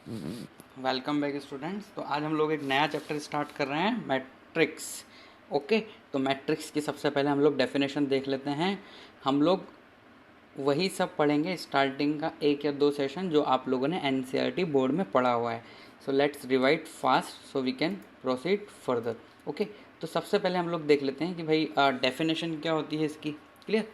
Welcome back students. तो आज हम लोग एक नया चैप्टर स्टार्ट कर रहे हैं, मैट्रिक्स। ओके, तो मैट्रिक्स की सबसे पहले हम लोग डेफिनेशन देख लेते हैं। हम लोग वही सब पढ़ेंगे स्टार्टिंग का 1 या 2 सेशन जो आप लोगों ने एनसीईआरटी बोर्ड में पढ़ा हुआ है। So let's rewind fast so we can proceed further. Okay, तो सबसे पहले हम लोग देख लेते हैं कि भाई डेफिनेशन क्या होती है इसकी। क्लियर?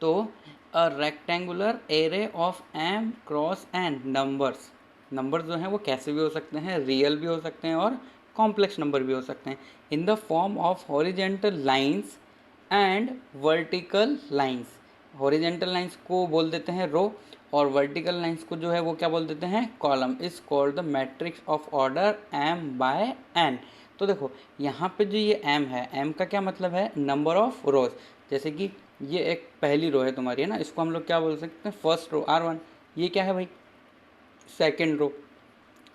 तो a rectangular array of m cross n numbers. Number जो हैं वो कैसे भी हो सकते हैं, रियल भी हो सकते हैं और कॉम्प्लेक्स नंबर भी हो सकते हैं, in the form of horizontal lines and vertical lines. Horizontal lines को बोल देते हैं रो और वर्टिकल लाइंस को जो है वो क्या बोल देते हैं, column. Is called the matrix of order m by n. तो देखो यहाँ पे जो ये एम है, एम का क्या मतलब है, नंबर ऑफ रोज। जैसे कि ये एक पहली रो है तुम्हारी, है ना, इसको हम लोग क्या बोल सकते हैं, फर्स्ट रो R1। ये क्या है भाई, सेकेंड रो।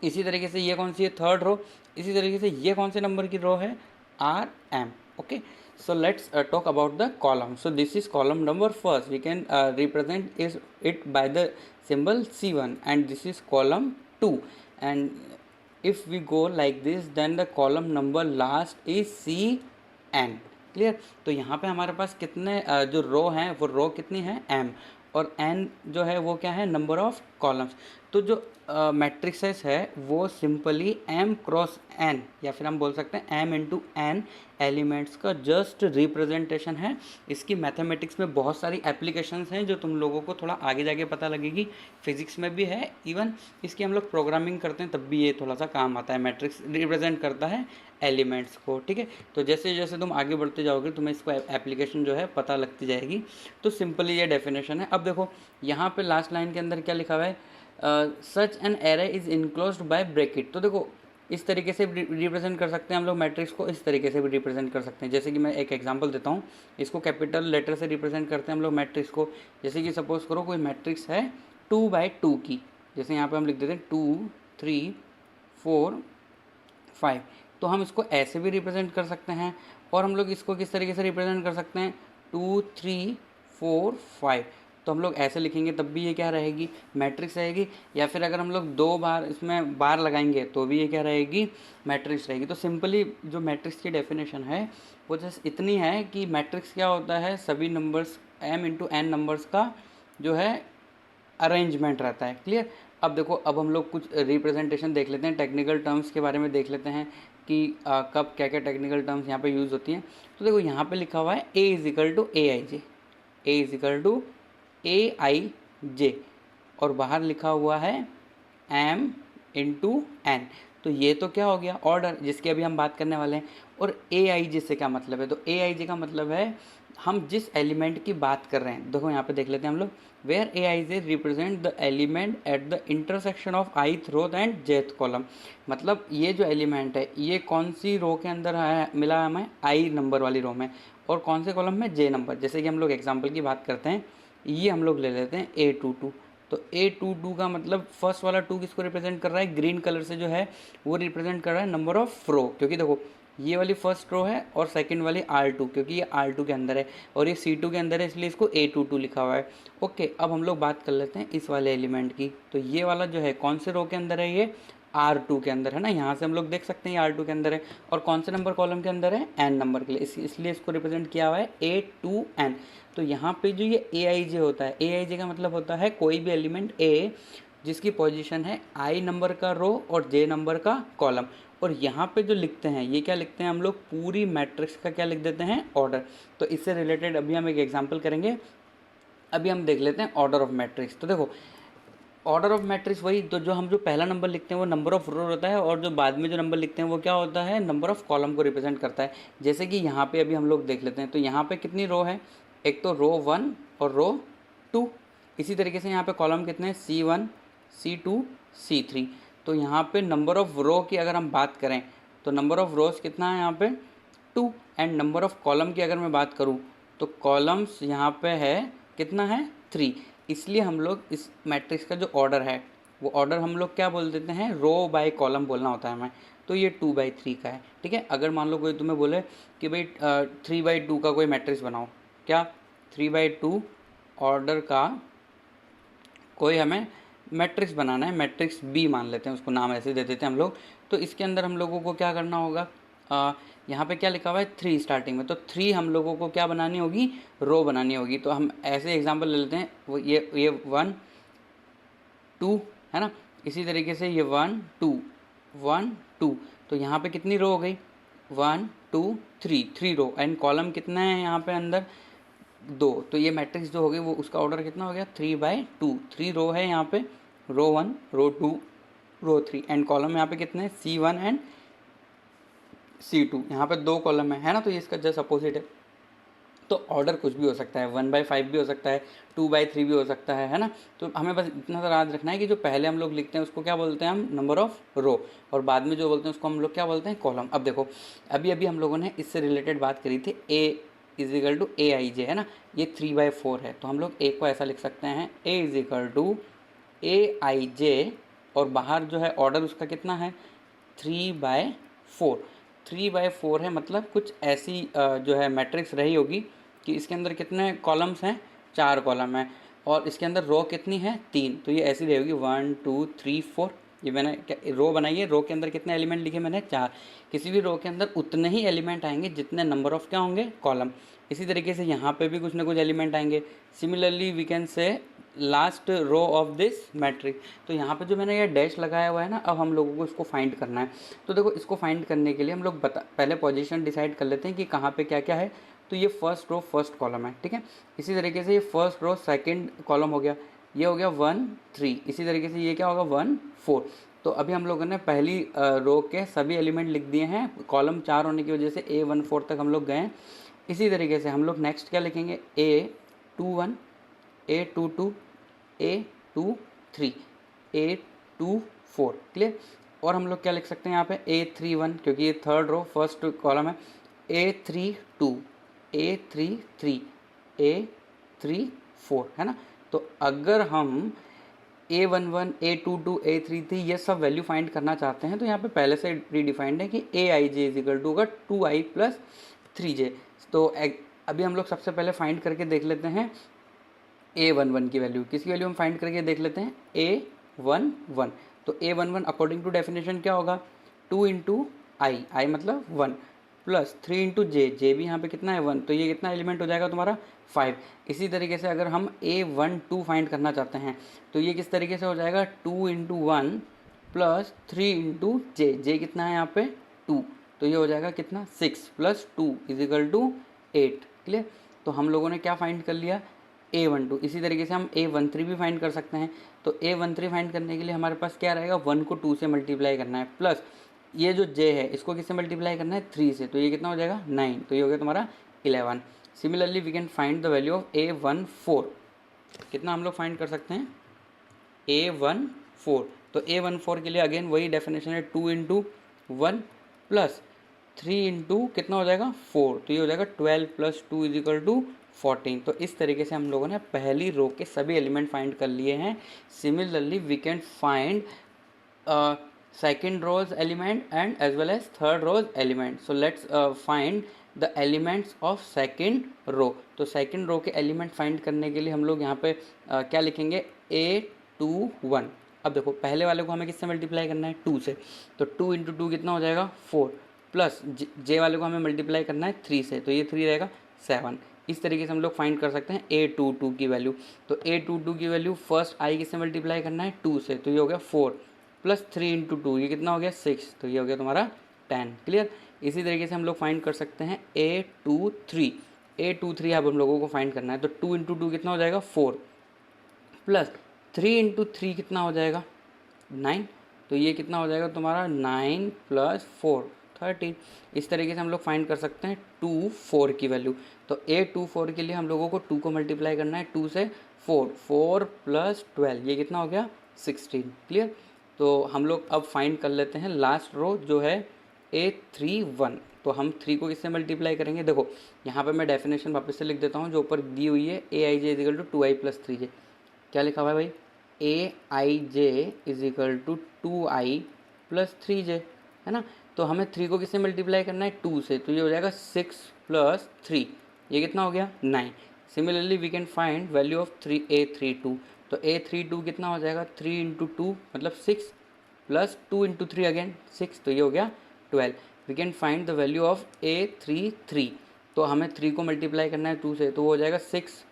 इसी तरीके से ये कौन सी है, थर्ड रो। इसी तरीके से ये कौन से नंबर की रो है, RM। Okay, so let's talk about the column. So this is column number first. We can represent is it by the symbol C1, and this is column 2. And if we go like this, then the column number last is CN. Clear? तो यहाँ पे हमारे पास कितने जो रो हैं वो रो कितनी है, M, और N जो है वो क्या है, नंबर ऑफ कॉलम्स। तो जो मैट्रिक्सेस है वो सिंपली M क्रॉस N, या फिर हम बोल सकते हैं M इंटू N एलिमेंट्स का जस्ट रिप्रेजेंटेशन है। इसकी मैथमेटिक्स में बहुत सारी एप्लीकेशंस हैं जो तुम लोगों को थोड़ा आगे जाके पता लगेगी, फिजिक्स में भी है, इवन इसकी हम लोग प्रोग्रामिंग करते हैं तब भी ये थोड़ा सा काम आता है। मैट्रिक्स रिप्रेजेंट करता है एलिमेंट्स को, ठीक है। तो जैसे जैसे तुम आगे बढ़ते जाओगे तुम्हें इसको एप्लीकेशन जो है पता लगती जाएगी। तो सिंपली ये डेफिनेशन है। अब देखो यहाँ पे लास्ट लाइन के अंदर क्या लिखा हुआ है, such an array is enclosed bye bracket. तो देखो इस तरीके से रिप्रेजेंट कर सकते हैं हम लोग मैट्रिक्स को, इस तरीके से भी रिप्रेजेंट कर सकते हैं। जैसे कि मैं एक एग्जांपल देता हूँ, इसको कैपिटल लेटर से रिप्रेजेंट करते हैं हम लोग मैट्रिक्स को। जैसे कि सपोज करो कोई मैट्रिक्स है 2/2 की, जैसे यहाँ पे हम लिख देते हैं 2 3 4 5। तो हम इसको ऐसे भी रिप्रेजेंट कर सकते हैं, और हम लोग इसको किस तरीके से रिप्रेजेंट कर सकते हैं, 2 3 4 5। तो हम लोग ऐसे लिखेंगे तब भी ये क्या रहेगी, मैट्रिक्स रहेगी। या फिर अगर हम लोग 2 बार इसमें बार लगाएंगे तो भी ये क्या रहेगी, मैट्रिक्स रहेगी। तो सिंपली जो मैट्रिक्स की डेफिनेशन है वो जस्ट इतनी है कि मैट्रिक्स क्या होता है, सभी numbers M into N numbers का जो है अरेंजमेंट रहता है। क्लियर? अब देखो, अब हम लोग कुछ रिप्रेजेंटेशन देख लेते हैं, टेक्निकल टर्म्स के बारे में देख लेते हैं कि कब क्या क्या टेक्निकल टर्म्स यहाँ पे यूज़ होती हैं। तो देखो यहाँ पे लिखा हुआ है A is equal to AIJ, A is equal to AIJ, और बाहर लिखा हुआ है M इंटू N। तो ये तो क्या हो गया, ऑर्डर, जिसकी अभी हम बात करने वाले हैं। और AIJ से क्या मतलब है, तो AIJ का मतलब है हम जिस एलिमेंट की बात कर रहे हैं। देखो यहाँ पे देख लेते हैं हम लोग, where AIJ represent the element at the intersection of ith row and jth column. मतलब ये जो एलिमेंट है ये कौन सी रो के अंदर है, मिला हमें I नंबर वाली रो में, और कौन से कॉलम में, J नंबर। जैसे कि हम लोग एग्जाम्पल की बात करते हैं, ये हम लोग ले लेते हैं A22। तो A22 का मतलब फर्स्ट वाला 2 किसको रिप्रेजेंट कर रहा है, ग्रीन कलर से जो है वो रिप्रेजेंट कर रहा है नंबर ऑफ रो, क्योंकि देखो ये वाली फर्स्ट रो है और सेकंड वाली R2, क्योंकि ये R2 के अंदर है और ये C2 के अंदर है, इसलिए इसको A22 लिखा हुआ है। ओके, अब हम लोग बात कर लेते हैं इस वाले एलिमेंट की। तो ये वाला जो है कौन से रो के अंदर है, ये R2 के अंदर है ना, यहाँ से हम लोग देख सकते हैं ये R2 के अंदर है। और कौन से नंबर कॉलम के अंदर है, N नंबर के लिए, इसलिए इसको रिप्रेजेंट किया हुआ है A2N। तो यहाँ पे जो ये AIJ होता है, AIJ का मतलब होता है कोई भी एलिमेंट A जिसकी पोजीशन है I नंबर का रो और J नंबर का कॉलम। और यहाँ पे जो लिखते हैं ये क्या लिखते हैं हम लोग, पूरी मैट्रिक्स का क्या लिख देते हैं, ऑर्डर। तो इससे रिलेटेड अभी हम एक एग्जांपल करेंगे। अभी हम देख लेते हैं ऑर्डर ऑफ मैट्रिक्स। तो देखो ऑर्डर ऑफ मैट्रिक्स वही, तो जो हम जो पहला नंबर लिखते हैं वो नंबर ऑफ रो होता है, और जो बाद में जो नंबर लिखते हैं वो क्या होता है, नंबर ऑफ कॉलम को रिप्रेजेंट करता है। जैसे कि यहाँ पे अभी हम लोग देख लेते हैं, तो यहाँ पे कितनी रो है, एक तो रो 1 और रो 2। इसी तरीके से यहाँ पे कॉलम कितने हैं, C1 C2 C3। तो यहाँ पे नंबर ऑफ रो की अगर हम बात करें तो नंबर ऑफ रोज कितना है यहाँ पे 2, एंड नंबर ऑफ कॉलम की अगर मैं बात करूँ तो कॉलम्स यहाँ पे है कितना है, 3। इसलिए हम लोग इस मैट्रिक्स का जो ऑर्डर है वो ऑर्डर हम लोग क्या बोल देते हैं, रो बाय कॉलम बोलना होता है हमें। तो ये 2/3 का है, ठीक है। अगर मान लो कोई तुम्हें बोले कि भाई 3/2 का कोई मैट्रिक्स बनाओ, क्या 3/2 ऑर्डर का कोई हमें मैट्रिक्स बनाना है, मैट्रिक्स बी मान लेते हैं उसको, नाम ऐसे दे देते हैं हम लोग। तो इसके अंदर हम लोगों को क्या करना होगा, यहाँ पे क्या लिखा हुआ है 3 स्टार्टिंग में, तो 3 हम लोगों को क्या बनानी होगी, रो बनानी होगी। तो हम ऐसे एग्जांपल ले लेते हैं, वो ये 1 2 है ना, इसी तरीके से ये 1 2 1 2, तो यहाँ पे कितनी रो हो गई, 1 2 3, 3 रो, एंड कॉलम कितना है यहाँ पे अंदर 2। तो ये मैट्रिक्स जो हो गई वो उसका ऑर्डर कितना हो गया 3/2, 3 रो है यहाँ पे, रो 1 रो 2 रो 3, एंड कॉलम यहाँ पे कितने हैं C1 एंड C2, यहाँ पे 2 कॉलम है ना, तो ये इसका जस्ट अपोजिट है। तो ऑर्डर कुछ भी हो सकता है, 1/5 भी हो सकता है, 2/3 भी हो सकता है ना। तो हमें बस इतना सा याद रखना है कि जो पहले हम लोग लिखते हैं उसको क्या बोलते हैं हम, नंबर ऑफ रो, और बाद में जो बोलते हैं उसको हम लोग क्या बोलते हैं, कॉलम। अब देखो अभी अभी हम लोगों ने इससे रिलेटेड बात करी थी, A=AIJ है ना, ये 3/4 है, तो हम लोग A को ऐसा लिख सकते हैं A=AIJ, और बाहर जो है ऑर्डर उसका कितना है 3/4, 3/4 है, मतलब कुछ ऐसी जो है मैट्रिक्स रही होगी कि इसके अंदर कितने कॉलम्स हैं, 4 कॉलम हैं, और इसके अंदर रो कितनी है 3, तो ये ऐसी रहेगी 1 2 3 4। ये मैंने रो बनाई है, रो के अंदर कितने एलिमेंट लिखे मैंने 4, किसी भी रो के अंदर उतने ही एलिमेंट आएंगे जितने नंबर ऑफ क्या होंगे कॉलम। इसी तरीके से यहाँ पे भी कुछ ना कुछ एलिमेंट आएंगे। Similarly we can say last row of this matrix. तो यहाँ पे जो मैंने ये डैश लगाया हुआ है ना, अब हम लोगों को इसको फाइंड करना है। तो देखो इसको फाइंड करने के लिए हम लोग पहले पोजीशन डिसाइड कर लेते हैं कि कहाँ पे क्या क्या है। तो ये फर्स्ट रो फर्स्ट कॉलम है, ठीक है। इसी तरीके से ये फर्स्ट रो सेकंड कॉलम हो गया, ये हो गया 1 3, इसी तरीके से ये क्या होगा 1 4। तो अभी हम लोगों ने पहली रो के सभी एलिमेंट लिख दिए हैं, कॉलम 4 होने की वजह से A14 तक हम लोग गए। इसी तरीके से हम लोग नेक्स्ट क्या लिखेंगे, A21 A22 A23 A24, clear. और हम लोग क्या लिख सकते हैं यहाँ पे A31, क्योंकि ये थर्ड रो फर्स्ट कॉलम है, A32 A33 A34 है ना। तो अगर हम A11 A22 A33 ये सब वैल्यू फाइंड करना चाहते हैं तो यहाँ पे पहले से प्री डिफाइंड है कि AIJ होगा 2I + 3J। तो अभी हम लोग सबसे पहले फाइंड करके देख लेते हैं A11 की वैल्यू, किसकी वैल्यू हम फाइंड करके देख लेते हैं A11। तो A11 अकॉर्डिंग टू डेफिनेशन क्या होगा 2 × I मतलब 1 + 3 × J, J भी यहाँ पे कितना है 1, तो ये कितना एलिमेंट हो जाएगा तुम्हारा 5। इसी तरीके से अगर हम A12 फाइंड करना चाहते हैं तो ये किस तरीके से हो जाएगा 2 × 1 + 3 × J, J कितना है यहाँ पे 2, तो ये हो जाएगा कितना 6 + 2 = 8, क्लियर। तो हम लोगों ने क्या फाइंड कर लिया A12। इसी तरीके से हम A13 भी फाइंड कर सकते हैं। तो A13 फाइंड करने के लिए हमारे पास क्या रहेगा 1 को 2 से मल्टीप्लाई करना है, प्लस ये जो J है इसको किससे मल्टीप्लाई करना है 3 से, तो ये कितना हो जाएगा 9, तो ये हो गया तुम्हारा 11। Similarly we can find the value of A14। कितना हम लोग फाइंड कर सकते हैं A14। तो A14 के लिए अगेन वही डेफिनेशन है 2 × 1 + 3 × कितना हो जाएगा 4, तो ये हो जाएगा 12 + 2 = 14। तो इस तरीके से हम लोगों ने पहली रो के सभी एलिमेंट फाइंड कर लिए हैं। Similarly we can find second rows element and as well as third rows element. So let's find the elements of second row. तो second row के element find करने के लिए हम लोग यहाँ पे क्या लिखेंगे A21। अब देखो पहले वाले को हमें किससे मल्टीप्लाई करना है 2 से, तो 2 × 2 कितना हो जाएगा 4, प्लस J वाले को हमें मल्टीप्लाई करना है 3 से, तो ये 3 रहेगा 7। इस तरीके से हम लोग फाइंड कर सकते हैं A22 की वैल्यू। तो A22 की वैल्यू फर्स्ट I किससे मल्टीप्लाई करना है 2 से, तो ये हो गया 4 + 3 × 2, ये कितना हो गया 6, तो ये हो गया तुम्हारा 10, क्लियर। इसी तरीके से हम लोग फाइंड कर सकते हैं A23 अब हम लोगों को फाइंड करना है। तो 2 × 2 कितना हो जाएगा 4, प्लस 3 × 3 कितना हो जाएगा 9, तो ये कितना हो जाएगा तुम्हारा 9 + 4 13। इस तरीके से हम लोग फाइंड कर सकते हैं 24 की वैल्यू। तो A24 के लिए हम लोगों को 2 को मल्टीप्लाई करना है 2 से, 4 + 12 ये कितना हो गया 16, क्लियर। तो हम लोग अब फाइंड कर लेते हैं लास्ट रो जो है A31। तो हम 3 को किससे मल्टीप्लाई करेंगे, देखो यहाँ पे मैं डेफिनेशन वापस से लिख देता हूँ जो ऊपर दी हुई है AIJ = 2I + 3J। क्या लिखा हुआ है भाई AIJ = 2I + 3J, है ना। तो हमें 3 को किससे मल्टीप्लाई करना है 2 से, तो ये हो जाएगा 6 + 3, ये कितना हो गया 9। Similarly we can find value of A32। तो A32 कितना हो जाएगा, 3 इंटू टू मतलब 6 प्लस 2 इंटू थ्री अगेन 6, तो ये हो गया 12। We can find the value of A33। तो हमें 3 को मल्टीप्लाई करना है 2 से, तो वो हो जाएगा 6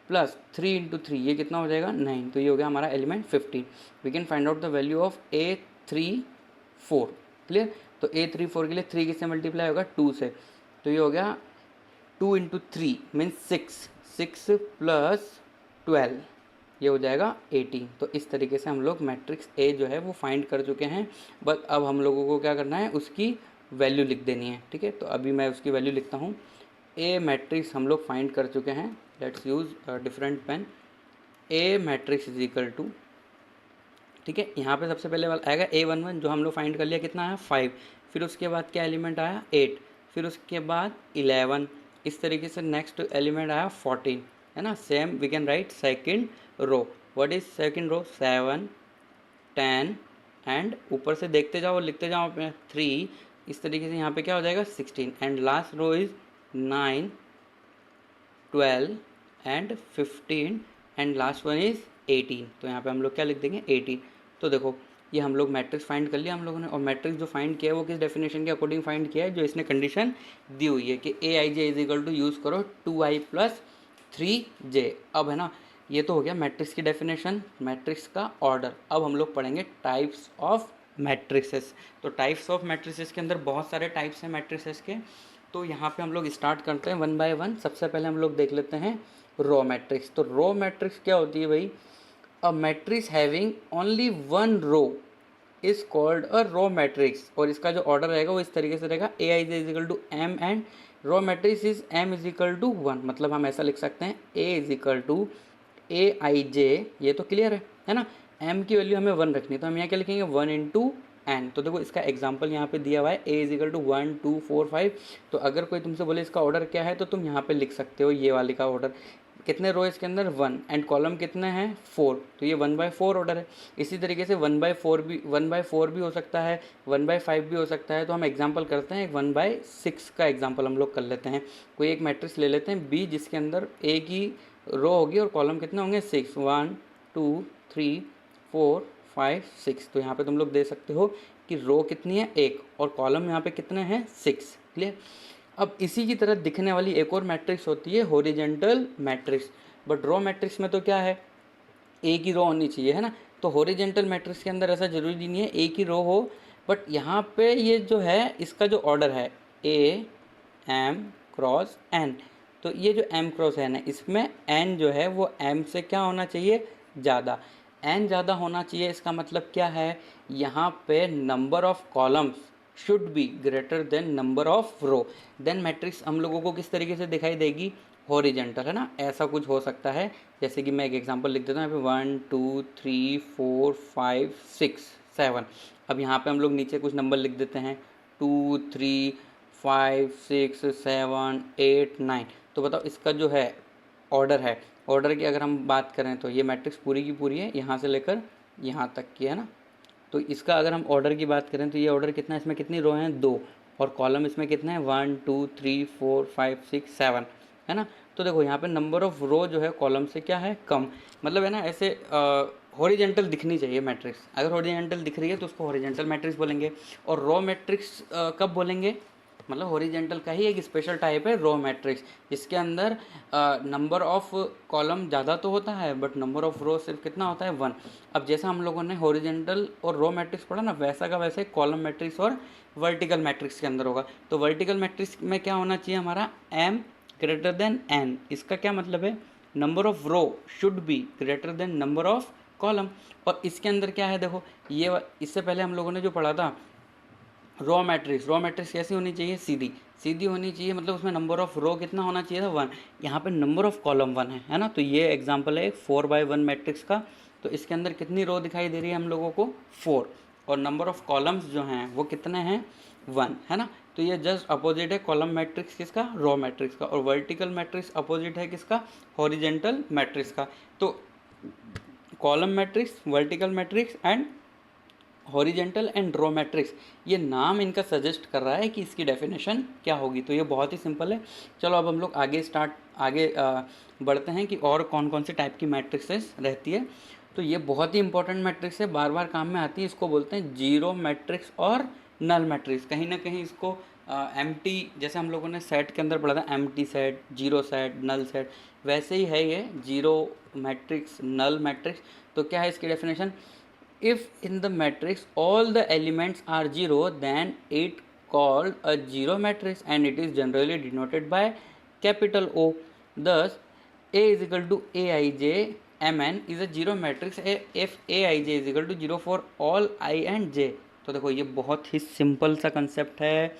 प्लस 3 इंटू थ्री, ये कितना हो जाएगा 9, तो ये हो गया हमारा element 15। We can find out the value of A34। Clear. तो A34 के लिए 3 किससे मल्टीप्लाई होगा, 2 से, तो ये हो गया 2 इंटू थ्री मीन्स 6 प्लस 12, ये हो जाएगा 18। तो इस तरीके से हम लोग मैट्रिक्स ए जो है वो फाइंड कर चुके हैं। बस अब हम लोगों को क्या करना है, उसकी वैल्यू लिख देनी है। ठीक है, तो अभी मैं उसकी वैल्यू लिखता हूँ। ए मैट्रिक्स हम लोग फाइंड कर चुके हैं। Let's use different pen. A matrix is equal to, ठीक है, यहाँ पे सबसे पहले वाला आएगा A11 जो हम लोग फाइंड कर लिया, कितना आया 5। फिर उसके बाद क्या एलिमेंट आया 8, फिर उसके बाद 11, इस तरीके से नेक्स्ट एलिमेंट आया 14, है ना। Same we can write second row. What is second row, 7 10 and ऊपर से देखते जाओ लिखते जाओ अपने 3, इस तरीके से यहाँ पे क्या हो जाएगा 16 and last row is 9 12 and 15 and last one is 18। तो यहाँ पे हम लोग क्या लिख देंगे 18। तो देखो ये हम लोग मैट्रिक्स फाइंड कर लिया हम लोगों ने, और मैट्रिक्स जो फाइंड किया है वो किस डेफिनेशन के अकॉर्डिंग फाइंड किया है, जो इसने कंडीशन दी हुई है कि AIJ is equal to use करो 2i प्लस 3j। अब है ना, ये तो हो गया मैट्रिक्स की डेफिनेशन, मैट्रिक्स का ऑर्डर। अब हम लोग पढ़ेंगे टाइप्स ऑफ मैट्रिसेस। तो टाइप्स ऑफ मैट्रिसेस के अंदर बहुत सारे टाइप्स हैं मैट्रिसेस के। तो यहाँ पे हम लोग स्टार्ट करते हैं वन बाय वन। सबसे पहले हम लोग देख लेते हैं रो मैट्रिक्स। तो रो मैट्रिक्स क्या होती है भाई, a matrix having only one row is called a row matrix. और इसका जो ऑर्डर रहेगा वो इस तरीके से रहेगा, AIJ is equal to M and row matrix is M is equal to 1। मतलब हम ऐसा लिख सकते हैं A is equal to AIJ, ये तो क्लियर है ना। M की वैल्यू हमें 1 रखनी है, तो हम यहाँ क्या लिखेंगे 1 इंटू एन। तो देखो इसका एग्जाम्पल यहाँ पे दिया हुआ है, A इज इक्वल टू 1 2 4 5। तो अगर कोई तुमसे बोले इसका ऑर्डर क्या है, तो तुम यहाँ पे लिख सकते हो ये वाले का ऑर्डर। कितने रो इसके अंदर 1 एंड कॉलम कितने हैं 4, तो ये 1/4 ऑर्डर है। इसी तरीके से 1/4 भी हो सकता है, 1/5 भी हो सकता है। तो हम एग्जांपल करते हैं 1/6 का एग्जांपल हम लोग कर लेते हैं। कोई एक मैट्रिक्स ले लेते हैं B, जिसके अंदर A की रो होगी और कॉलम कितने होंगे 6, 1 2 3 4 5 6। तो यहाँ पे तुम लोग दे सकते हो कि रो कितनी है 1 और कॉलम यहाँ पे कितने हैं 6। क्लियर। अब इसी की तरह दिखने वाली एक और मैट्रिक्स होती है horizontal matrix. But row matrix में तो क्या है, एक ही रो होनी चाहिए, है ना। तो हॉरिजॉन्टल मैट्रिक्स के अंदर ऐसा जरूरी नहीं है एक ही रो हो, बट यहाँ पे ये जो है इसका जो ऑर्डर है A M क्रॉस N। तो ये जो M क्रॉस N है, इसमें N जो है वो M से क्या होना चाहिए, ज़्यादा। N ज़्यादा होना चाहिए, इसका मतलब क्या है, यहाँ पे number of columns should be greater than number of row. Then matrix हम लोगों को किस तरीके से दिखाई देगी, हॉरिजेंटल, है ना। ऐसा कुछ हो सकता है, जैसे कि मैं एक एग्जांपल लिख देता हूँ यहाँ पे 1 2 3 4 5 6 7। अब यहाँ पे हम लोग नीचे कुछ नंबर लिख देते हैं 2 3 5 6 7 8 9। तो बताओ इसका जो है ऑर्डर है, ऑर्डर की अगर हम बात करें तो ये मैट्रिक्स पूरी की पूरी है यहाँ से लेकर यहाँ तक की, है ना। तो इसका अगर हम ऑर्डर की बात करें तो ये ऑर्डर कितना है, इसमें कितनी रो हैं 2 और कॉलम इसमें कितने हैं 1 2 3 4 5 6 7, है ना। तो देखो यहाँ पे नंबर ऑफ रो जो है कॉलम से क्या है कम, मतलब है ना। ऐसे हॉरिजेंटल दिखनी चाहिए मैट्रिक्स, अगर हॉरिजेंटल दिख रही है तो उसको हॉरिजेंटल मैट्रिक्स बोलेंगे। और रो मैट्रिक्स कब बोलेंगे, मतलब हॉरिजेंटल का ही एक स्पेशल टाइप है रो मैट्रिक्स, जिसके अंदर नंबर ऑफ कॉलम ज़्यादा तो होता है बट नंबर ऑफ रो सिर्फ कितना होता है 1। अब जैसा हम लोगों ने हॉरिजेंटल और रो मैट्रिक्स पढ़ा ना, वैसा का वैसे कॉलम मैट्रिक्स और वर्टिकल मैट्रिक्स के अंदर होगा। तो वर्टिकल मैट्रिक्स में क्या होना चाहिए हमारा M ग्रेटर देन N। इसका क्या मतलब है, number of row should be greater than number of column. और इसके अंदर क्या है देखो, ये इससे पहले हम लोगों ने जो पढ़ा था रो मैट्रिक्स कैसी होनी चाहिए, सीधी होनी चाहिए, मतलब उसमें नंबर ऑफ रो कितना होना चाहिए था 1। यहाँ पे नंबर ऑफ कॉलम 1 है ना। तो ये एग्जांपल है 4/1 मैट्रिक्स का। तो इसके अंदर कितनी रो दिखाई दे रही है हम लोगों को 4, और नंबर ऑफ कॉलम्स जो हैं वो कितने हैं 1, है ना। तो ये जस्ट अपोजिट है कॉलम मैट्रिक्स किसका, रो मैट्रिक्स का। और वर्टिकल मैट्रिक्स अपोजिट है किसका, हॉरिजेंटल मैट्रिक्स का। तो column matrix, vertical matrix and horizontal and row matrix, ये नाम इनका सजेस्ट कर रहा है कि इसकी डेफिनेशन क्या होगी। तो ये बहुत ही सिंपल है। चलो अब हम लोग आगे स्टार्ट आगे बढ़ते हैं कि और कौन कौन से टाइप की मैट्रिक्सेस रहती है। तो ये बहुत ही इंपॉर्टेंट मैट्रिक्स है, बार बार काम में आती है। इसको बोलते हैं जीरो मैट्रिक्स और नल मैट्रिक्स। कहीं ना कहीं इसको एम्प्टी, जैसे हम लोगों ने सेट के अंदर पढ़ा था empty set, zero set, null set, वैसे ही है ये जीरो मैट्रिक्स, नल मैट्रिक्स। तो क्या है इसकी definition? If in the matrix all the elements are zero then it called a zero matrix and it is generally denoted by capital O. Thus, A is equal to Aij Mn is a zero matrix if Aij is equal to 0 for all I and j. तो देखो ये बहुत ही simple सा concept है।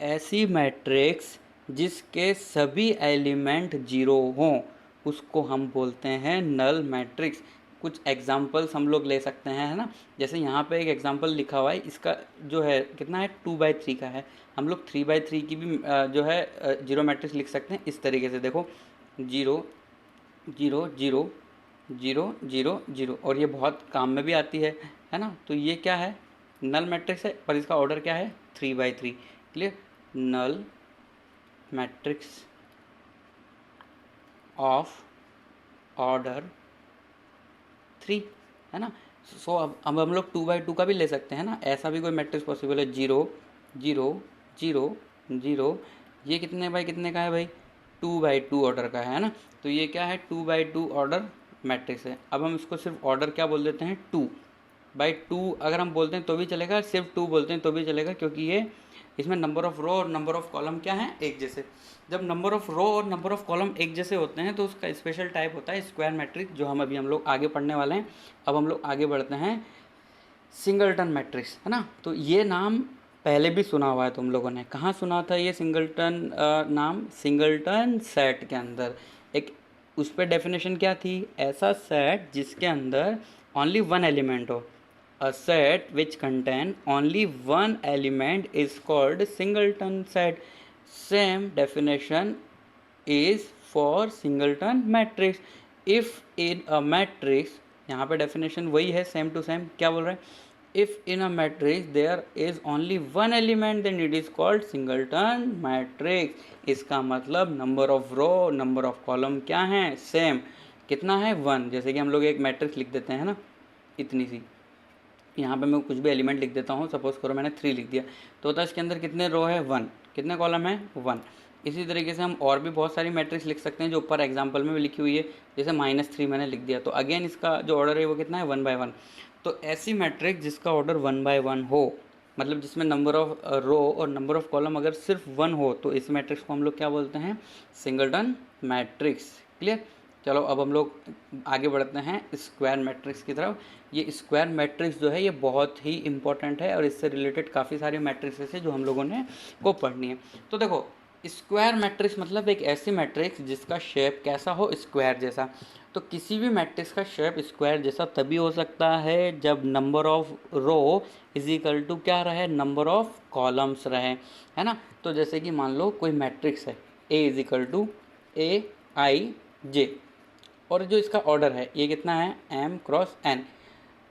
ऐसी matrix जिसके सभी element zero हों उसको हम बोलते हैं नल मैट्रिक्स। कुछ एग्जाम्पल्स हम लोग ले सकते हैं, है ना। जैसे यहाँ पे एक एग्जाम्पल लिखा हुआ है, इसका जो है कितना है 2/3 का है। हम लोग 3/3 की भी जो है जीरो मैट्रिक्स लिख सकते हैं इस तरीके से। देखो 0 0 0 0 0 0, और ये बहुत काम में भी आती है ना। तो ये क्या है? नल मैट्रिक्स है, पर इसका ऑर्डर क्या है? 3/3। Clear? Null matrix of order 3, है ना। सो अब हम लोग 2/2 का भी ले सकते हैं ना, ऐसा भी कोई मैट्रिक्स पॉसिबल है। 0 0 0 0, ये कितने बाई कितने का है भाई? 2/2 ऑर्डर का है ना। तो ये क्या है? 2/2 ऑर्डर मैट्रिक्स है। अब हम इसको सिर्फ ऑर्डर क्या बोल देते हैं? 2/2 अगर हम बोलते हैं तो भी चलेगा, सिर्फ 2 बोलते हैं तो भी चलेगा, क्योंकि ये इसमें नंबर ऑफ रो और नंबर ऑफ कॉलम क्या है? एक जैसे। जब नंबर ऑफ रो और नंबर ऑफ कॉलम एक जैसे होते हैं तो उसका स्पेशल टाइप होता है स्क्वायर मैट्रिक्स, जो हम लोग आगे पढ़ने वाले हैं। अब हम लोग आगे बढ़ते हैं सिंगलटन मैट्रिक्स, है ना। तो ये नाम पहले भी सुना हुआ है तुम लोगों ने। कहाँ सुना था ये सिंगलटन नाम? सिंगलटन सेट के अंदर। एक उस पर डेफिनेशन क्या थी? ऐसा सेट जिसके अंदर ओनली वन एलिमेंट हो। A set which contain only one element is called singleton set. Same definition is for singleton matrix. If in a matrix, यहाँ पे definition वही है सेम टू सेम। क्या बोल रहे हैं? If in a matrix there is only one element then it is called singleton matrix. इसका मतलब number of row, number of column क्या है? सेम। कितना है? 1। जैसे कि हम लोग एक मैट्रिक्स लिख देते हैं ना, इतनी सी। यहाँ पे मैं कुछ भी एलिमेंट लिख देता हूँ, सपोज करो मैंने 3 लिख दिया, तो होता है इसके अंदर कितने रो है? 1। कितने कॉलम है? 1। इसी तरीके से हम और भी बहुत सारी मैट्रिक्स लिख सकते हैं जो ऊपर एग्जांपल में भी लिखी हुई है। जैसे -3 मैंने लिख दिया, तो अगेन इसका जो ऑर्डर है वो कितना है? 1/1। तो ऐसी मैट्रिक्स जिसका ऑर्डर 1/1 हो, मतलब जिसमें नंबर ऑफ रो और नंबर ऑफ कॉलम अगर सिर्फ 1 हो, तो इस मैट्रिक्स को हम लोग क्या बोलते हैं? Singleton matrix. क्लियर? चलो अब हम लोग आगे बढ़ते हैं स्क्वायर मैट्रिक्स की तरफ। ये स्क्वायर मैट्रिक्स जो है ये बहुत ही इंपॉर्टेंट है और इससे रिलेटेड काफ़ी सारे मैट्रिक्स है जो हम लोगों ने को पढ़नी है। तो देखो स्क्वायर मैट्रिक्स मतलब एक ऐसी मैट्रिक्स जिसका शेप कैसा हो? स्क्वायर जैसा। तो किसी भी मैट्रिक्स का शेप स्क्वायर जैसा तभी हो सकता है जब number of row is equal to क्या रहे? नंबर ऑफ कॉलम्स रहे, है ना। तो जैसे कि मान लो कोई मैट्रिक्स है A is equal to AIJ, और जो इसका ऑर्डर है ये कितना है? m×n।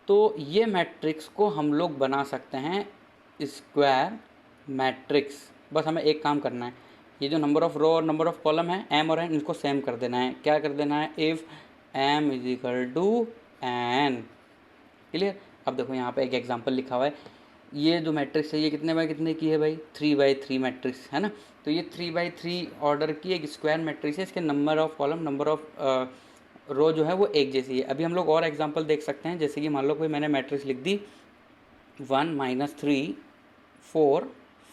तो ये मैट्रिक्स को हम लोग बना सकते हैं स्क्वायर मैट्रिक्स। बस हमें एक काम करना है, ये जो नंबर ऑफ रो और नंबर ऑफ कॉलम है m और n, इनको सेम कर देना है। क्या कर देना है? If m is equal to n। Clear? अब देखो यहाँ पे एक एग्जांपल लिखा हुआ है। ये जो मैट्रिक्स है ये कितने बाय कितने की है भाई? 3/3 मैट्रिक्स, है ना। तो ये 3/3 ऑर्डर की एक स्क्वायर मैट्रिक्स है। इसके number of column, number of row जो है वो एक जैसी है। अभी हम लोग और एग्जांपल देख सकते हैं। जैसे कि मान लो कोई मैंने मैट्रिक्स लिख दी 1 -3 4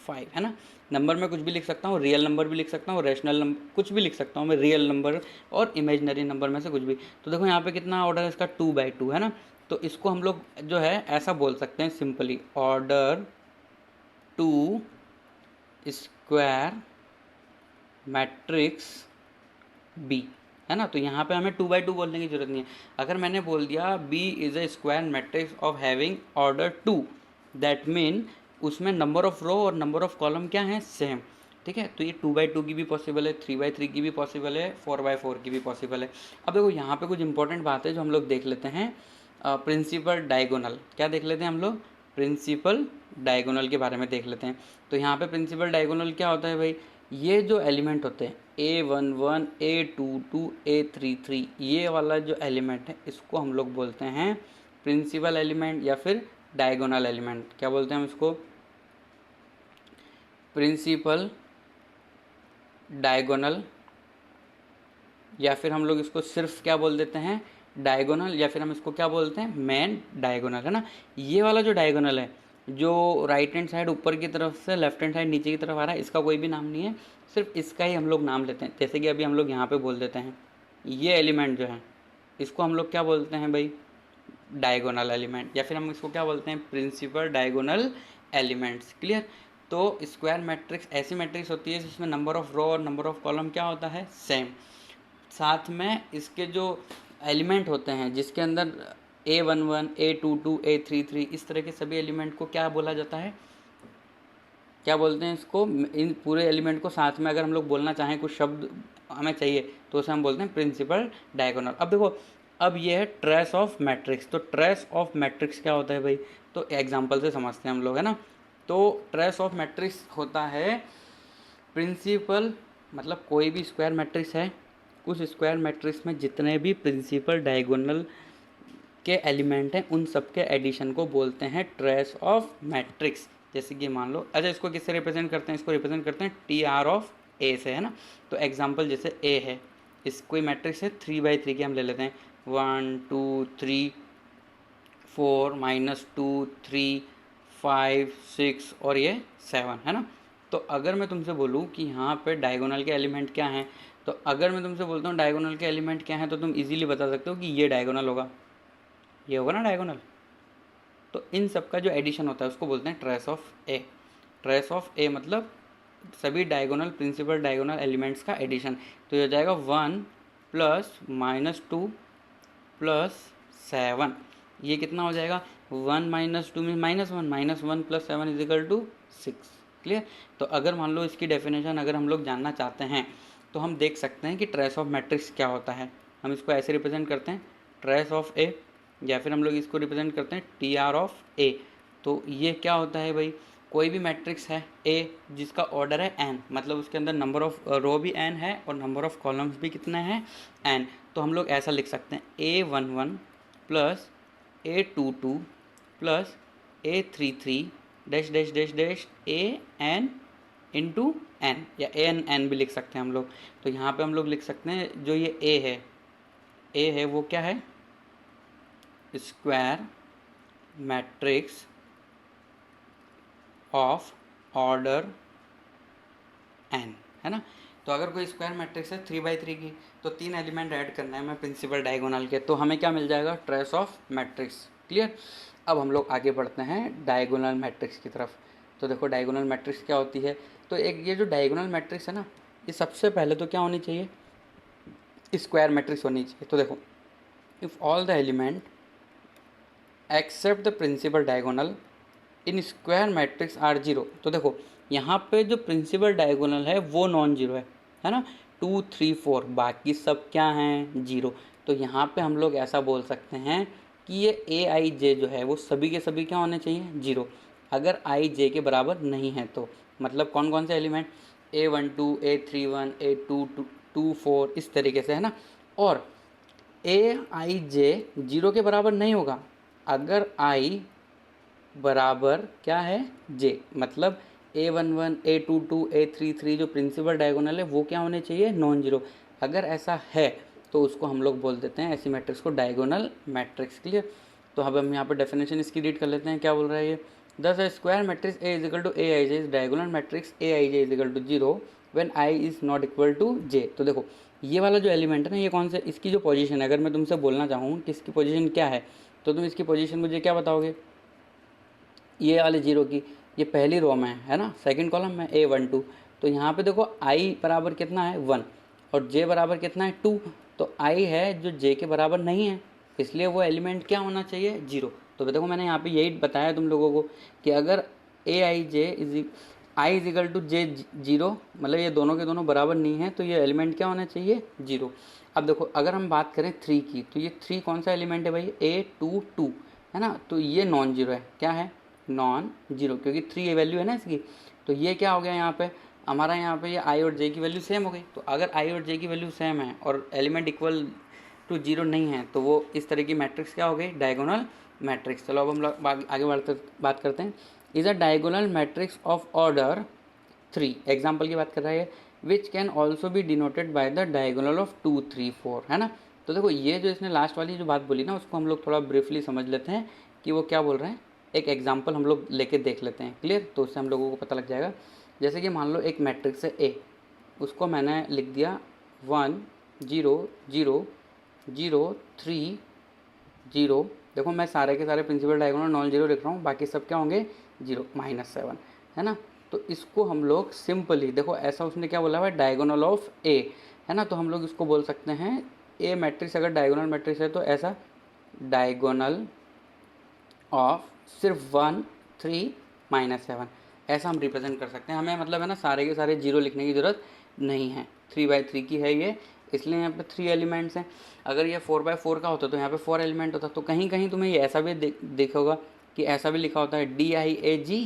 5, है ना। नंबर में कुछ भी लिख सकता हूँ, रियल नंबर भी लिख सकता हूँ, रैशनल नंबर कुछ भी लिख सकता हूँ मैं, रियल नंबर और इमेजनरी नंबर में से कुछ भी। तो देखो यहाँ पे कितना ऑर्डर है इसका? 2/2, है ना। तो इसको हम लोग जो है ऐसा बोल सकते हैं simply, order 2 square matrix be, है ना। तो यहाँ पे हमें 2/2 बोलने की जरूरत नहीं है। अगर मैंने बोल दिया B is a square matrix of having order 2, that mean उसमें नंबर ऑफ रो और नंबर ऑफ कॉलम क्या हैं? सेम। ठीक है, तो ये 2/2 की भी पॉसिबल है, 3/3 की भी पॉसिबल है, 4/4 की भी पॉसिबल है। अब देखो यहाँ पे कुछ इंपॉर्टेंट बात है जो हम लोग देख लेते हैं। प्रिंसिपल डायगोनल, क्या देख लेते हैं हम लोग? प्रिंसिपल डायगोनल के बारे में देख लेते हैं। तो यहाँ पे प्रिंसिपल डायगोनल क्या होता है भाई? ये जो एलिमेंट होते हैं A11 A22 A33 ये वाला जो एलिमेंट है इसको हम लोग बोलते हैं प्रिंसिपल एलिमेंट या फिर डायगोनल एलिमेंट। क्या बोलते हैं हम इसको? प्रिंसिपल, डायगोनल, या फिर हम लोग इसको सिर्फ क्या बोल देते हैं? डायगोनल, या फिर हम इसको क्या बोलते हैं? मेन डायगोनल, है ना। ये वाला जो डायगोनल है, जो राइट हैंड साइड ऊपर की तरफ से लेफ्ट हैंड साइड नीचे की तरफ आ रहा है, इसका कोई भी नाम नहीं है, सिर्फ इसका ही हम लोग नाम लेते हैं। जैसे कि अभी हम लोग यहाँ पे बोल देते हैं ये एलिमेंट जो है इसको हम लोग क्या बोलते हैं भाई? डायगोनल एलिमेंट, या फिर हम इसको क्या बोलते हैं? Principal diagonal elements. क्लियर? तो स्क्वायर मैट्रिक्स ऐसी मैट्रिक्स होती है जिसमें नंबर ऑफ रो और नंबर ऑफ कॉलम क्या होता है? सेम। साथ में इसके जो एलिमेंट होते हैं जिसके अंदर A11 A22 A33 इस तरह के सभी एलिमेंट को क्या बोला जाता है? क्या बोलते हैं इसको? इन पूरे एलिमेंट को साथ में अगर हम लोग बोलना चाहें, कुछ शब्द हमें चाहिए, तो उसे हम बोलते हैं प्रिंसिपल डायगोनल। अब देखो, अब ये है ट्रेस ऑफ मैट्रिक्स। तो ट्रेस ऑफ मैट्रिक्स क्या होता है भाई? तो एग्जाम्पल से समझते हैं हम लोग, है ना। तो ट्रेस ऑफ मैट्रिक्स होता है प्रिंसिपल, मतलब कोई भी स्क्वायर मैट्रिक्स है, उस स्क्वायर मैट्रिक्स में जितने भी प्रिंसिपल डायगोनल के एलिमेंट हैं उन सब के एडिशन को बोलते हैं ट्रेस ऑफ मैट्रिक्स। जैसे कि मान लो, अच्छा इसको किससे रिप्रेजेंट करते हैं? इसको रिप्रेजेंट करते हैं TR ऑफ A से, है ना। तो एग्जांपल जैसे A है, इस कोई मैट्रिक्स है 3/3 की हम ले लेते हैं, 1 2 3 4 -2 3 5 6 और ये 7, है ना। तो अगर मैं तुमसे बोलूँ कि यहाँ पे डायगोनल के एलिमेंट क्या हैं, तो अगर मैं तुमसे बोलता हूँ डायगोनल के एलिमेंट क्या हैं, तो तुम इजीली बता सकते हो कि ये डायगोनल होगा, ये होगा ना डायगोनल। तो इन सब का जो एडिशन होता है उसको बोलते हैं trace of A. Trace of A मतलब सभी डायगोनल प्रिंसिपल डायगोनल एलिमेंट्स का एडिशन। तो ये हो जाएगा 1 प्लस -2 प्लस 7, ये कितना हो जाएगा? 1 - 2 में -1 -1 + 7 = 6। क्लियर? तो अगर मान लो इसकी डेफिनेशन अगर हम लोग जानना चाहते हैं तो हम देख सकते हैं कि ट्रेस ऑफ मैट्रिक्स क्या होता है। हम इसको ऐसे रिप्रेजेंट करते हैं ट्रेस ऑफ ए, या फिर हम लोग इसको रिप्रेजेंट करते हैं TR ऑफ ए। तो ये क्या होता है भाई? कोई भी मैट्रिक्स है ए जिसका ऑर्डर है n, मतलब उसके अंदर नंबर ऑफ रो भी n है और नंबर ऑफ कॉलम्स भी कितने हैं? n। तो हम लोग ऐसा लिख सकते हैं A11 plus A22 plus A33 dash dash dash dash AN into n, या AN भी लिख सकते हैं हम लोग। तो यहाँ पे हम लोग लिख सकते हैं जो ये A है वो क्या है? Square matrix of order n, है ना। तो अगर कोई स्क्वायर मैट्रिक्स है 3/3 की, तो 3 एलिमेंट ऐड करना है हमें प्रिंसिपल डायगोनल के, तो हमें क्या मिल जाएगा? Trace of matrix. क्लियर? अब हम लोग आगे बढ़ते हैं डायगोनल मैट्रिक्स की तरफ। तो देखो डायगोनल मैट्रिक्स क्या होती है। तो एक ये जो डायगोनल मैट्रिक्स है ना, ये सबसे पहले तो क्या होनी चाहिए? स्क्वायर मैट्रिक्स होनी चाहिए। तो देखो, if all the element except the principal diagonal in square matrix are zero. तो देखो यहाँ पे जो प्रिंसिपल डायगोनल है वो नॉन जीरो है ना। 2 3 4 बाकी सब क्या हैं? जीरो। तो यहाँ पे हम लोग ऐसा बोल सकते हैं कि ये AIJ जो है वो सभी के सभी क्या होने चाहिए? जीरो। अगर IJ के बराबर नहीं है तो मतलब कौन कौन से एलिमेंट? A12 A31 A24 इस तरीके से, है ना। और AIJ जीरो के बराबर नहीं होगा अगर I बराबर क्या है? J, मतलब A11 A22 A33 जो प्रिंसिपल डायगोनल है वो क्या होने चाहिए? Non zero. अगर ऐसा है तो उसको हम लोग बोल देते हैं ऐसी मैट्रिक्स को डायगोनल मैट्रिक्स। क्लियर? तो अब हम यहाँ पर डेफिनेशन इसकी रीड कर लेते हैं। क्या बोल रहा है ये? This square matrix A = AIJ is diagonal matrix AIJ = 0 when I is not equal to J। तो देखो ये वाला जो एलिमेंट है ना, ये कौन से, इसकी जो पोजीशन है, अगर मैं तुमसे बोलना चाहूँ कि इसकी पोजीशन क्या है, तो तुम इसकी पोजीशन मुझे क्या बताओगे? ये वाले जीरो की, ये पहली रो में है ना, सेकंड कॉलम में A12। तो यहाँ पे देखो I बराबर कितना है? 1 और J बराबर कितना है? 2। तो I है जो J के बराबर नहीं है, इसलिए वो एलिमेंट क्या होना चाहिए? जीरो। तो देखो मैंने यहाँ पे यही बताया तुम लोगों को कि अगर I = J जीरो, मतलब ये दोनों के दोनों बराबर नहीं है, तो ये एलिमेंट क्या होना चाहिए? जीरो। अब देखो अगर हम बात करें 3 की, तो ये 3 कौन सा एलिमेंट है भाई? A22, है ना। तो ये नॉन जीरो है। क्या है? नॉन जीरो, क्योंकि 3 वैल्यू है ना इसकी। तो ये क्या हो गया यहाँ पे? हमारा यहाँ पे ये आई और जे की वैल्यू सेम हो गई। तो अगर आई और जे की वैल्यू सेम है और एलिमेंट इक्वल टू जीरो नहीं है तो वो इस तरह की मैट्रिक्स क्या हो गई, डायगोनल मैट्रिक्स। चलो अब हम लोग आगे बात करते हैं। Is a diagonal matrix of order 3, example की बात कर रहा है, which can also be denoted by the diagonal of 2 3 4, है ना। तो देखो ये जो इसने लास्ट वाली जो बात बोली ना, उसको हम लोग थोड़ा ब्रीफली समझ लेते हैं कि वो क्या बोल रहे हैं। एक एग्जाम्पल हम लोग लेके देख लेते हैं, क्लियर, तो उससे हम लोगों को पता लग जाएगा। जैसे कि मान लो एक मैट्रिक्स है ए, उसको मैंने लिख दिया 1 0 0 0 3 0। देखो मैं सारे के सारे प्रिंसिपल डायगोनल नॉन जीरो लिख रहा हूँ, बाकी सब क्या होंगे, 0 -7, है ना। तो इसको हम लोग सिंपली देखो, ऐसा उसने क्या बोला है, डायगोनल ऑफ ए, है ना। तो हम लोग इसको बोल सकते हैं ए मैट्रिक्स अगर डायगोनल मैट्रिक्स है तो ऐसा डायगोनल ऑफ सिर्फ 1 3 -7, ऐसा हम रिप्रेजेंट कर सकते हैं। हमें मतलब है ना सारे के सारे जीरो लिखने की ज़रूरत नहीं है। 3/3 की है ये, इसलिए यहाँ पे 3 एलिमेंट्स हैं। अगर ये 4/4 का होता तो यहाँ पे 4 एलिमेंट होता। तो कहीं कहीं तुम्हें ये ऐसा भी देखोगा कि ऐसा भी लिखा होता है DIAG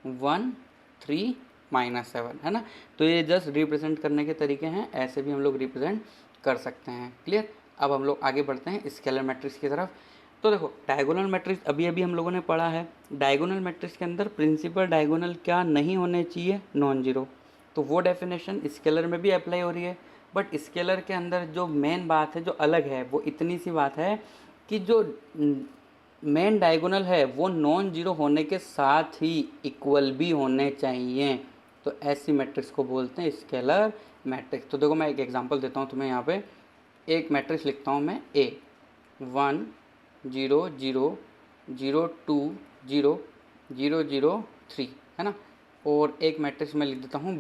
1 3 -7, है ना। तो ये जस्ट रिप्रेजेंट करने के तरीके हैं, ऐसे भी हम लोग रिप्रेजेंट कर सकते हैं, क्लियर। अब हम लोग आगे बढ़ते हैं स्केलर मैट्रिक्स की तरफ। तो देखो डायगोनल मैट्रिक्स अभी अभी हम लोगों ने पढ़ा है। डायगोनल मैट्रिक्स के अंदर प्रिंसिपल डायगोनल क्या नहीं होने चाहिए, नॉन जीरो। तो वो डेफिनेशन स्केलर में भी अप्लाई हो रही है। बट स्केलर के अंदर जो मेन बात है जो अलग है वो इतनी सी बात है कि जो मेन डायगोनल है वो नॉन जीरो होने के साथ ही इक्वल भी होने चाहिए। तो ऐसी मैट्रिक्स को बोलते हैं स्केलर मैट्रिक्स। तो देखो मैं एक एग्जांपल देता हूँ तुम्हें। यहाँ पे एक मैट्रिक्स लिखता हूँ मैं A 1 0 0 0 2 0 0 0 3, है ना। और एक मैट्रिक्स मैं लिख देता हूँ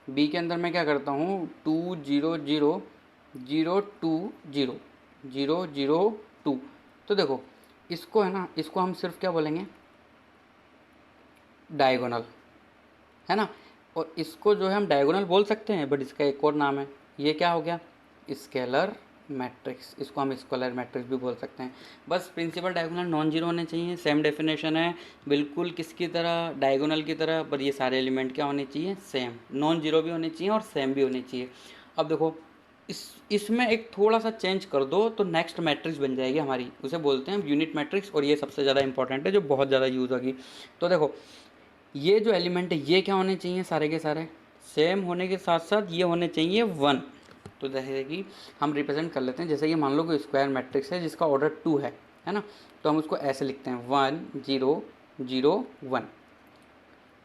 बी के अंदर मैं क्या करता हूँ 2 0 0 0 2 0 0 0 2। तो देखो इसको है ना, इसको हम सिर्फ क्या बोलेंगे, डायगोनल, है ना। और इसको जो है हम डायगोनल बोल सकते हैं, बट इसका एक और नाम है, ये क्या हो गया, स्केलर मैट्रिक्स। इसको हम स्केलर मैट्रिक्स भी बोल सकते हैं। बस प्रिंसिपल डायगोनल नॉन जीरो होने चाहिए, सेम डेफिनेशन है बिल्कुल किसकी तरह, डायगोनल की तरह। पर ये सारे एलिमेंट क्या होने चाहिए, सेम, नॉन जीरो भी होने चाहिए और सेम भी होने चाहिए। अब देखो इसमें एक थोड़ा सा चेंज कर दो तो नेक्स्ट मैट्रिक्स बन जाएगी हमारी, उसे बोलते हैं यूनिट मैट्रिक्स। और ये सबसे ज़्यादा इंपॉर्टेंट है, जो बहुत ज़्यादा यूज़ होगी। तो देखो ये जो एलिमेंट है ये क्या होने चाहिए, सारे के सारे सेम होने के साथ साथ ये होने चाहिए 1। तो जैसे कि हम रिप्रेजेंट कर लेते हैं, जैसे कि मान लो कोई स्क्वायर मैट्रिक्स है जिसका ऑर्डर 2 है ना। तो हम उसको ऐसे लिखते हैं 1 0 0 1।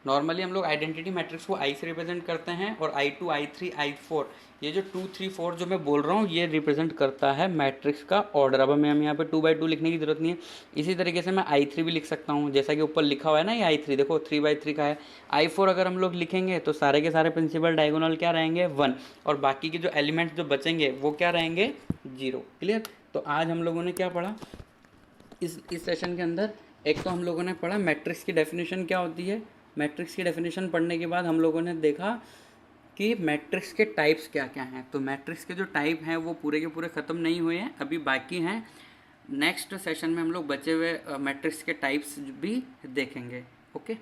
नॉर्मली हम लोग आइडेंटिटी मैट्रिक्स को आई से रिप्रेजेंट करते हैं, और I2 I3 I4, ये जो 2 3 4 जो मैं बोल रहा हूँ ये रिप्रेजेंट करता है मैट्रिक्स का ऑर्डर। अब हमें यहाँ पे 2/2 लिखने की जरूरत नहीं है। इसी तरीके से मैं I3 भी लिख सकता हूँ, जैसा कि ऊपर लिखा हुआ है ना, ये I3 देखो 3/3 का है। I4 अगर हम लोग लिखेंगे तो सारे के सारे प्रिंसिपल डायगोनल क्या रहेंगे, 1, और बाकी के जो एलिमेंट्स जो बचेंगे वो क्या रहेंगे, 0, क्लियर। तो आज हम लोगों ने क्या पढ़ा इस सेशन के अंदर, एक तो हम लोगों ने पढ़ा मैट्रिक्स की डेफिनेशन क्या होती है। मैट्रिक्स की डेफिनेशन पढ़ने के बाद हम लोगों ने देखा कि मैट्रिक्स के टाइप्स क्या क्या हैं। तो मैट्रिक्स के जो टाइप हैं वो पूरे के पूरे ख़त्म नहीं हुए हैं, अभी बाकी हैं। नेक्स्ट सेशन में हम लोग बचे हुए मैट्रिक्स के टाइप्स भी देखेंगे। ओके।